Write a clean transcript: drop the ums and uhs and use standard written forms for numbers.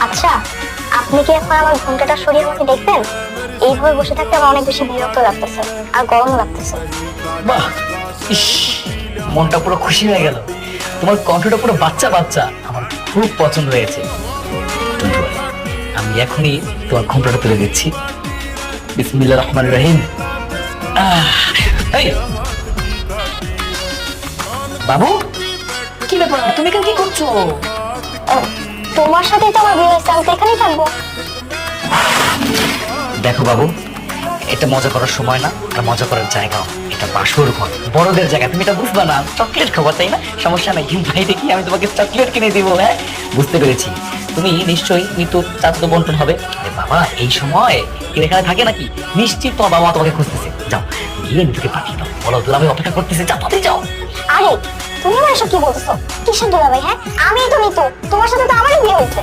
আচ্ছা, আপনি কি এখন আমার ঘুমটাটা সরিয়ে আমাকে দেখবেন? এইভাবে বসে থাকতে আমার অনেক বেশি বিরক্ত লাগতেছে আর গরম লাগতেছে। বাহ, ইস, মনটা পুরো খুশি হয়ে গেল। তোমার কণ্ঠটা পুরো বাচ্চা বাচ্চা, আমার খুব পছন্দ হয়েছে। Don't worry, আমি এখনই তোমার ঘুমটাটা তুলে দিচ্ছি। বিসমিল্লাহির রহমানির রহিম। এই বাবু, কি ব্যাপার, তুমি এখানে কি করছো? তোমার সাথেই তো আমার বিয়ে হয়েছে, আমি তো এখানেই থাকবো। দেখো বাবু, এটা মজা করার সময় না, এটা মজা করার জায়গা। এটা বাসর ঘর, বড়দের জায়গা। তুমি এটা বুঝবা না, চকলেট খাবো তাই না? সমস্যা নাই, বাইরে কি আমি তোমাকে চকলেট কিনে দিব? হ্যাঁ, বুঝতে পেরেছি। তুমি নিশ্চয়ই মৃত্যু চাচাতো বন্টন হবে। আরে বাবা, এই সময় কেউ এখানে থাকে নাকি? নিশ্চিত তোমার বাবা তোমাকে খুঁজতেছে। যাও, গিয়ে মৃত্যুকে পাঠিয়ে দাও, বলো দুলাভাই অপেক্ষা করতেছে, যাও তাড়াতাড়ি যাও। আরে তুমি আমার এসব কি বলছো? কিসের দুলাভাই? হ্যাঁ, আমিই তো নিতু, তোমার সাথে তো আমারই বিয়ে হয়েছে।